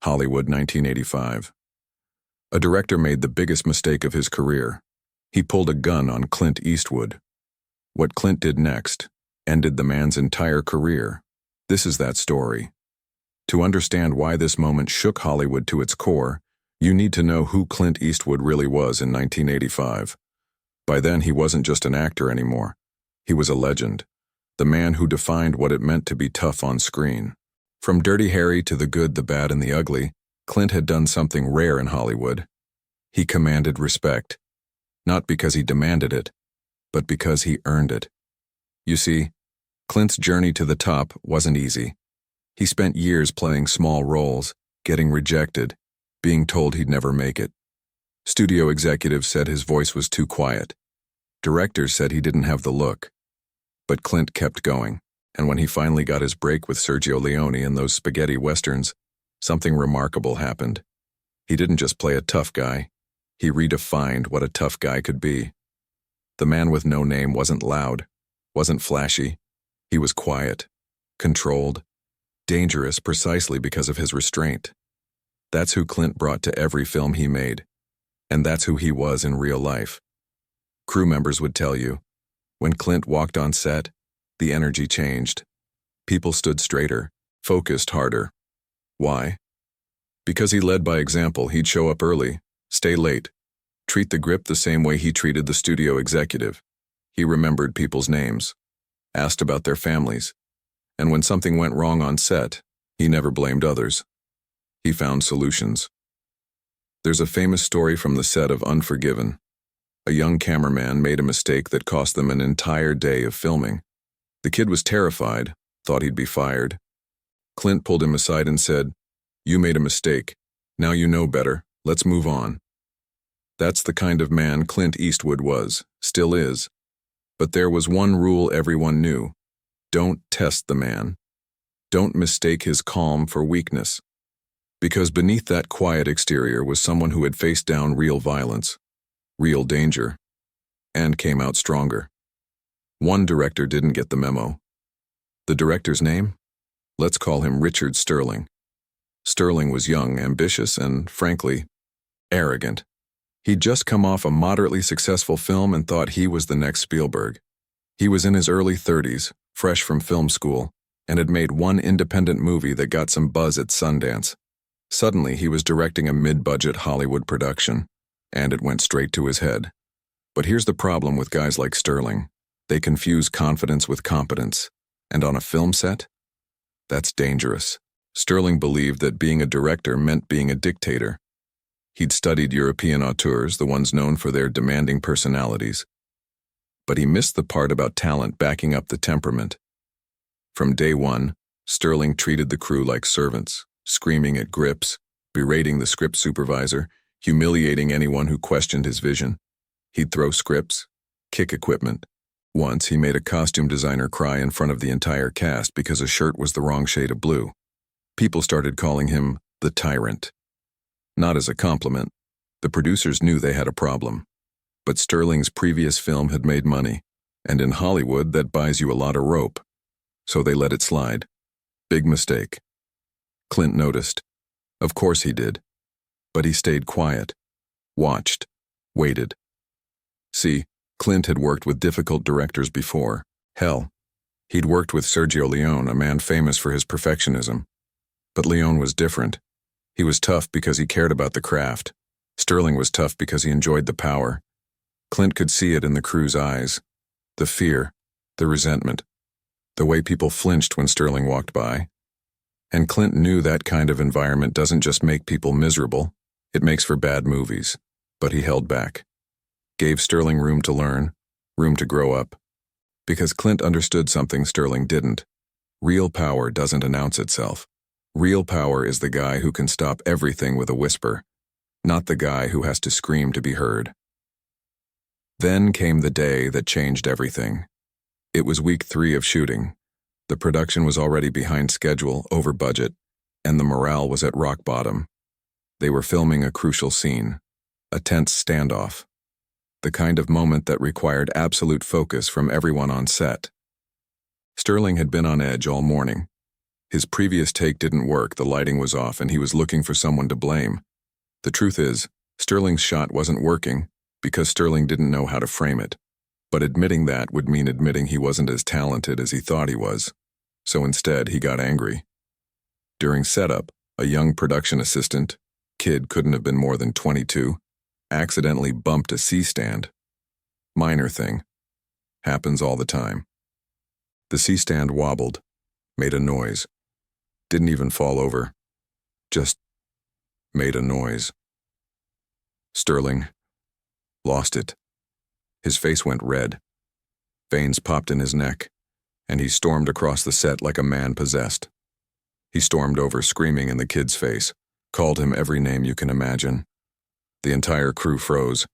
Hollywood, 1985. A director made the biggest mistake of his career. He pulled a gun on Clint Eastwood. What Clint did next ended the man's entire career. This is that story. To understand why this moment shook Hollywood to its core, you need to know who Clint Eastwood really was in 1985. By then, he wasn't just an actor anymore. He was a legend, the man who defined what it meant to be tough on screen. From Dirty Harry to The Good, the Bad, and the Ugly, Clint had done something rare in Hollywood. He commanded respect, not because he demanded it, but because he earned it. You see, Clint's journey to the top wasn't easy. He spent years playing small roles, getting rejected, being told he'd never make it. Studio executives said his voice was too quiet. Directors said he didn't have the look. But Clint kept going, and when he finally got his break with Sergio Leone in those spaghetti westerns, something remarkable happened. He didn't just play a tough guy. He redefined what a tough guy could be. The man with no name wasn't loud, wasn't flashy. He was quiet, controlled, dangerous precisely because of his restraint. That's who Clint brought to every film he made. And that's who he was in real life. Crew members would tell you, when Clint walked on set, the energy changed. People stood straighter, focused harder. Why? Because he led by example. He'd show up early, stay late, treat the grip the same way he treated the studio executive. He remembered people's names, asked about their families, and when something went wrong on set, he never blamed others. He found solutions. There's a famous story from the set of Unforgiven. A young cameraman made a mistake that cost them an entire day of filming. The kid was terrified, thought he'd be fired. Clint pulled him aside and said, "You made a mistake. Now you know better. Let's move on." That's the kind of man Clint Eastwood was, still is. But there was one rule everyone knew. Don't test the man. Don't mistake his calm for weakness. Because beneath that quiet exterior was someone who had faced down real violence, real danger, and came out stronger. One director didn't get the memo. The director's name? Let's call him Richard Sterling. Sterling was young, ambitious, and, frankly, arrogant. He'd just come off a moderately successful film and thought he was the next Spielberg. He was in his early 30s, fresh from film school, and had made one independent movie that got some buzz at Sundance. Suddenly, he was directing a mid-budget Hollywood production, and it went straight to his head. But here's the problem with guys like Sterling. They confuse confidence with competence. And on a film set? That's dangerous. Sterling believed that being a director meant being a dictator. He'd studied European auteurs, the ones known for their demanding personalities. But he missed the part about talent backing up the temperament. From day one, Sterling treated the crew like servants, screaming at grips, berating the script supervisor, humiliating anyone who questioned his vision. He'd throw scripts, kick equipment. Once, he made a costume designer cry in front of the entire cast because a shirt was the wrong shade of blue. People started calling him the tyrant. Not as a compliment. The producers knew they had a problem. But Sterling's previous film had made money, and in Hollywood that buys you a lot of rope. So they let it slide. Big mistake. Clint noticed. Of course he did. But he stayed quiet, watched, waited. See, Clint had worked with difficult directors before. Hell, he'd worked with Sergio Leone, a man famous for his perfectionism. But Leone was different. He was tough because he cared about the craft. Sterling was tough because he enjoyed the power. Clint could see it in the crew's eyes. The fear, the resentment, the way people flinched when Sterling walked by. And Clint knew that kind of environment doesn't just make people miserable, it makes for bad movies. But he held back. Gave Sterling room to learn, room to grow up. Because Clint understood something Sterling didn't. Real power doesn't announce itself. Real power is the guy who can stop everything with a whisper, not the guy who has to scream to be heard. Then came the day that changed everything. It was week 3 of shooting. The production was already behind schedule, over budget, and the morale was at rock bottom. They were filming a crucial scene, a tense standoff, the kind of moment that required absolute focus from everyone on set. Sterling had been on edge all morning. His previous take didn't work, the lighting was off, and he was looking for someone to blame. The truth is, Sterling's shot wasn't working because Sterling didn't know how to frame it. But admitting that would mean admitting he wasn't as talented as he thought he was. So instead, he got angry. During setup, a young production assistant, kid couldn't have been more than 22, accidentally bumped a C-stand. Minor thing. Happens all the time. The C-stand wobbled, made a noise. Didn't even fall over. Just made a noise. Sterling lost it. His face went red. Veins popped in his neck, and he stormed across the set like a man possessed. He stormed over, screaming in the kid's face, called him every name you can imagine. The entire crew froze.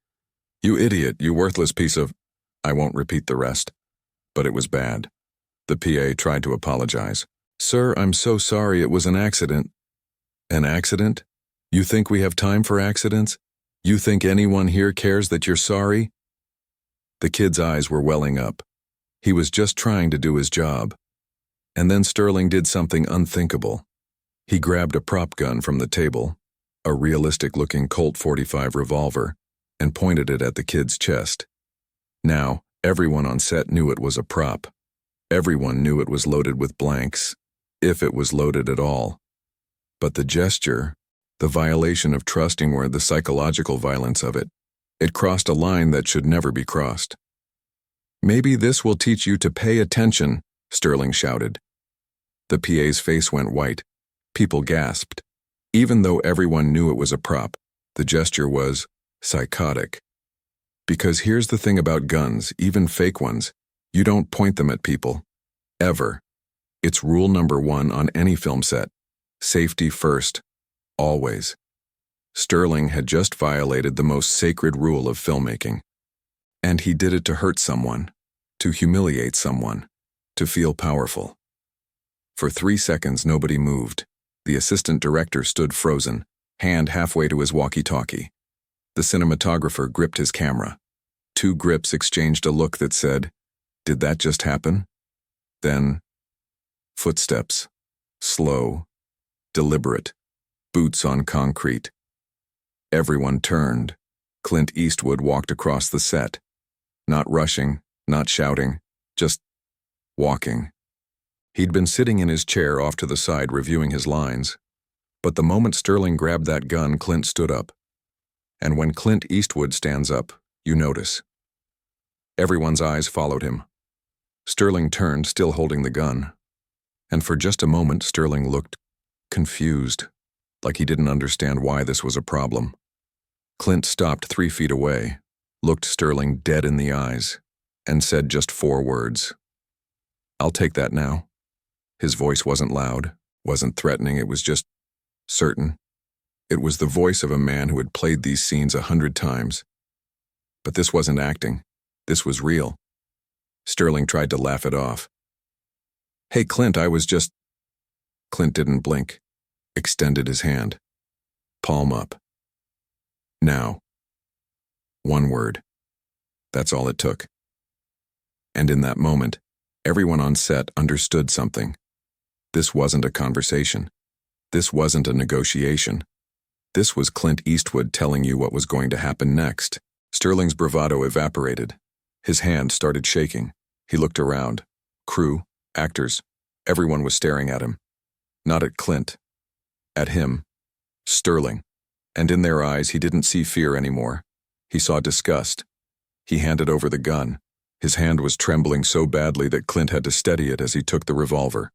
"You idiot, you worthless piece of—" I won't repeat the rest, but it was bad. The PA tried to apologize. "Sir, I'm so sorry, it was an accident." "An accident? You think we have time for accidents? You think anyone here cares that you're sorry?" The kid's eyes were welling up. He was just trying to do his job. And then Sterling did something unthinkable. He grabbed a prop gun from the table, a realistic-looking Colt .45 revolver, and pointed it at the kid's chest. Now, everyone on set knew it was a prop. Everyone knew it was loaded with blanks, if it was loaded at all. But the gesture, the violation of trusting, or the psychological violence of it crossed a line that should never be crossed. "Maybe this will teach you to pay attention," Sterling shouted. The PA's face went white. People gasped. Even though everyone knew it was a prop, the gesture was psychotic. Because here's the thing about guns, even fake ones, you don't point them at people. Ever. It's rule number 1 on any film set. Safety first. Always. Sterling had just violated the most sacred rule of filmmaking. And he did it to hurt someone, to humiliate someone, to feel powerful. For 3 seconds, nobody moved. The assistant director stood frozen, hand halfway to his walkie-talkie. The cinematographer gripped his camera. 2 grips exchanged a look that said, "Did that just happen?" Then, footsteps. Slow, deliberate, boots on concrete. Everyone turned. Clint Eastwood walked across the set. Not rushing, not shouting, just walking. He'd been sitting in his chair off to the side reviewing his lines. But the moment Sterling grabbed that gun, Clint stood up. And when Clint Eastwood stands up, you notice. Everyone's eyes followed him. Sterling turned, still holding the gun. And for just a moment, Sterling looked confused, like he didn't understand why this was a problem. Clint stopped 3 feet away, looked Sterling dead in the eyes, and said just 4 words. "I'll take that now." His voice wasn't loud, wasn't threatening, it was just certain. It was the voice of a man who had played these scenes 100 times. But this wasn't acting. This was real. Sterling tried to laugh it off. "Hey, Clint, I was just—" Clint didn't blink, extended his hand. Palm up. "Now." 1 word. That's all it took. And in that moment, everyone on set understood something. This wasn't a conversation. This wasn't a negotiation. This was Clint Eastwood telling you what was going to happen next. Sterling's bravado evaporated. His hand started shaking. He looked around. Crew, actors, everyone was staring at him. Not at Clint. At him. Sterling. And in their eyes, he didn't see fear anymore. He saw disgust. He handed over the gun. His hand was trembling so badly that Clint had to steady it as he took the revolver.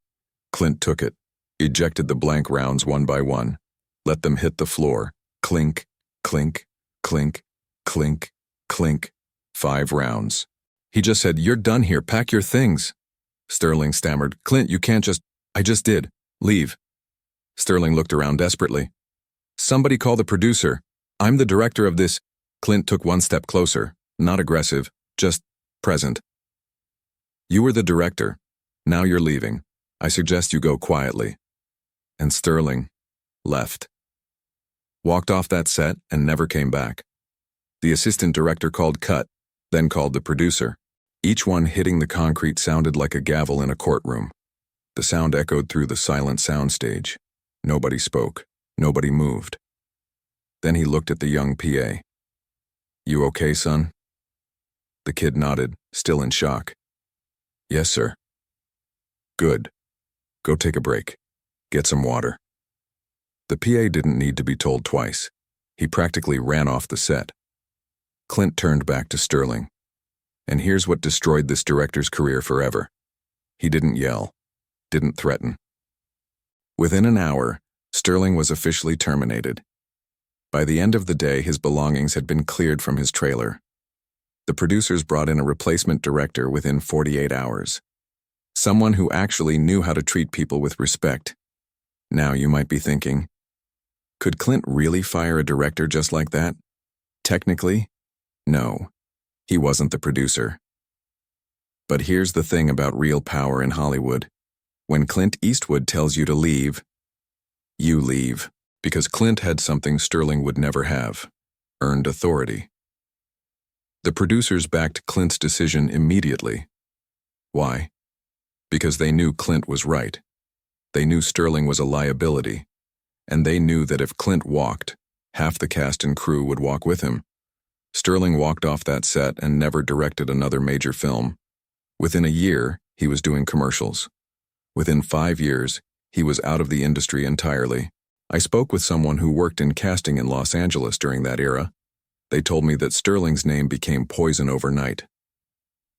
Clint took it, ejected the blank rounds one by one, let them hit the floor. Clink, clink, clink, clink, clink. 5 rounds. He just said, "You're done here, pack your things." Sterling stammered, "Clint, you can't just—" "I just did. Leave." Sterling looked around desperately. "Somebody call the producer. I'm the director of this." Clint took 1 step closer, not aggressive, just present. "You were the director. Now you're leaving. I suggest you go quietly." And Sterling left. Walked off that set and never came back. The assistant director called cut, then called the producer. Each one hitting the concrete sounded like a gavel in a courtroom. The sound echoed through the silent soundstage. Nobody spoke. Nobody moved. Then he looked at the young PA. "You okay, son?" The kid nodded, still in shock. "Yes, sir." "Good. Go take a break. Get some water." The PA didn't need to be told twice. He practically ran off the set. Clint turned back to Sterling. And here's what destroyed this director's career forever. He didn't yell, didn't threaten. Within an hour, Sterling was officially terminated. By the end of the day, his belongings had been cleared from his trailer. The producers brought in a replacement director within 48 hours. Someone who actually knew how to treat people with respect. Now you might be thinking, could Clint really fire a director just like that? Technically, no. He wasn't the producer. But here's the thing about real power in Hollywood. When Clint Eastwood tells you to leave, you leave. Because Clint had something Sterling would never have: earned authority. The producers backed Clint's decision immediately. Why? Because they knew Clint was right. They knew Sterling was a liability. And they knew that if Clint walked, half the cast and crew would walk with him. Sterling walked off that set and never directed another major film. Within a year, he was doing commercials. Within 5 years, he was out of the industry entirely. I spoke with someone who worked in casting in Los Angeles during that era. They told me that Sterling's name became poison overnight.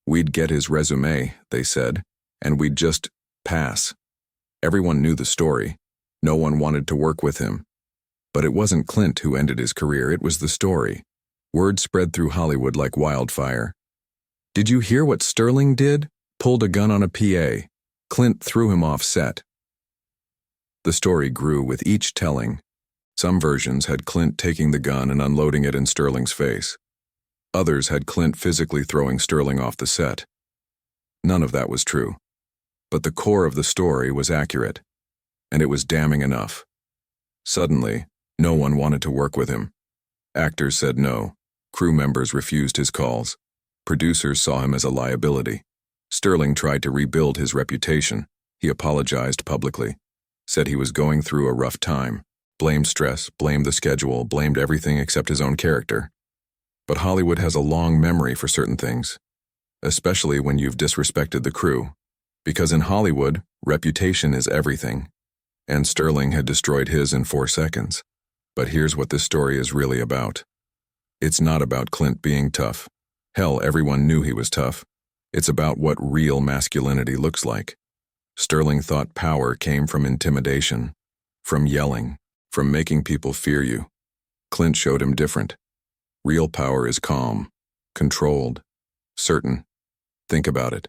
We'd get his resume, they said, and we'd just pass. Everyone knew the story. No one wanted to work with him. But it wasn't Clint who ended his career, it was the story. Word spread through Hollywood like wildfire. "Did you hear what Sterling did? Pulled a gun on a PA. Clint threw him off set." The story grew with each telling. Some versions had Clint taking the gun and unloading it in Sterling's face. Others had Clint physically throwing Sterling off the set. None of that was true. But the core of the story was accurate. And it was damning enough. Suddenly, no one wanted to work with him. Actors said no. Crew members refused his calls. Producers saw him as a liability. Sterling tried to rebuild his reputation. He apologized publicly. Said he was going through a rough time. Blamed stress, blamed the schedule, blamed everything except his own character. But Hollywood has a long memory for certain things. Especially when you've disrespected the crew. Because in Hollywood, reputation is everything. And Sterling had destroyed his in 4 seconds. But here's what this story is really about. It's not about Clint being tough. Hell, everyone knew he was tough. It's about what real masculinity looks like. Sterling thought power came from intimidation, from yelling, from making people fear you. Clint showed him different. Real power is calm, controlled, certain. Think about it.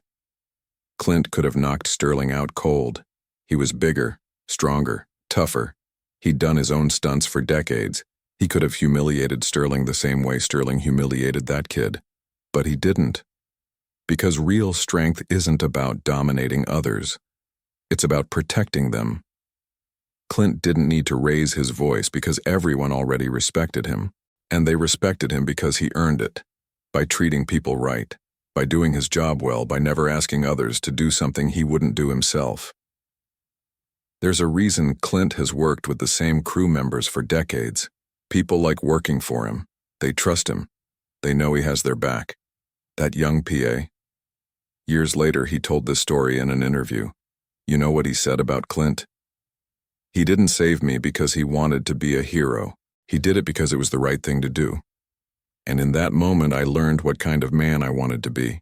Clint could have knocked Sterling out cold. He was bigger, stronger, tougher. He'd done his own stunts for decades. He could have humiliated Sterling the same way Sterling humiliated that kid. But he didn't. Because real strength isn't about dominating others. It's about protecting them. Clint didn't need to raise his voice because everyone already respected him. And they respected him because he earned it. By treating people right. By doing his job well. By never asking others to do something he wouldn't do himself. There's a reason Clint has worked with the same crew members for decades. People like working for him. They trust him. They know he has their back. That young PA. Years later, he told this story in an interview. You know what he said about Clint? He didn't save me because he wanted to be a hero. He did it because it was the right thing to do. And in that moment, I learned what kind of man I wanted to be.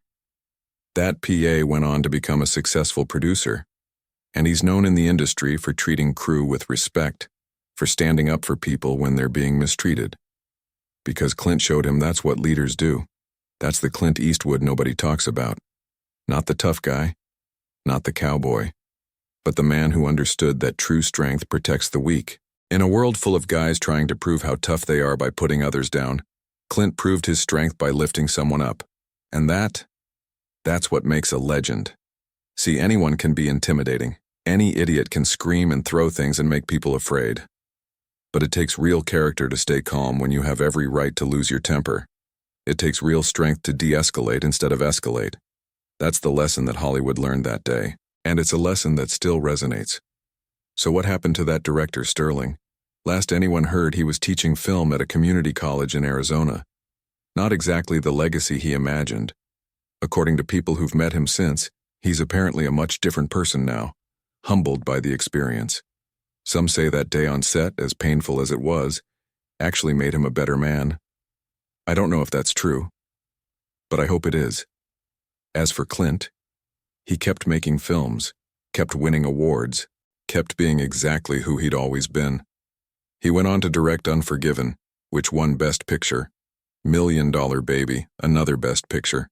That PA went on to become a successful producer. And he's known in the industry for treating crew with respect, for standing up for people when they're being mistreated. Because Clint showed him that's what leaders do. That's the Clint Eastwood nobody talks about. Not the tough guy, not the cowboy, but the man who understood that true strength protects the weak. In a world full of guys trying to prove how tough they are by putting others down, Clint proved his strength by lifting someone up. And that's what makes a legend. See, anyone can be intimidating. Any idiot can scream and throw things and make people afraid. But it takes real character to stay calm when you have every right to lose your temper. It takes real strength to de-escalate instead of escalate. That's the lesson that Hollywood learned that day. And it's a lesson that still resonates. So what happened to that director, Sterling? Last anyone heard, he was teaching film at a community college in Arizona. Not exactly the legacy he imagined. According to people who've met him since, he's apparently a much different person now, humbled by the experience. Some say that day on set, as painful as it was, actually made him a better man. I don't know if that's true, but I hope it is. As for Clint, he kept making films, kept winning awards, kept being exactly who he'd always been. He went on to direct Unforgiven, which won Best Picture, $1 Million Baby, another Best Picture,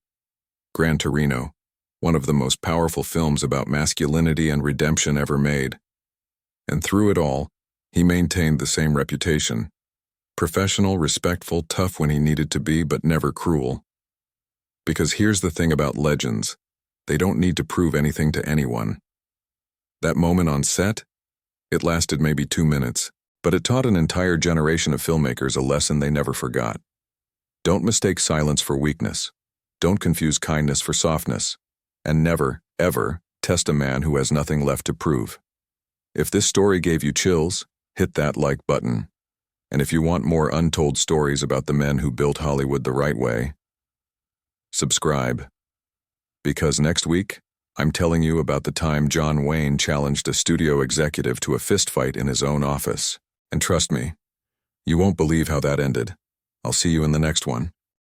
Gran Torino, one of the most powerful films about masculinity and redemption ever made. And through it all, he maintained the same reputation. Professional, respectful, tough when he needed to be, but never cruel. Because here's the thing about legends, they don't need to prove anything to anyone. That moment on set, it lasted maybe 2 minutes, but it taught an entire generation of filmmakers a lesson they never forgot. Don't mistake silence for weakness. Don't confuse kindness for softness. And never, ever, test a man who has nothing left to prove. If this story gave you chills, hit that like button. And if you want more untold stories about the men who built Hollywood the right way, subscribe. Because next week, I'm telling you about the time John Wayne challenged a studio executive to a fistfight in his own office. And trust me, you won't believe how that ended. I'll see you in the next one.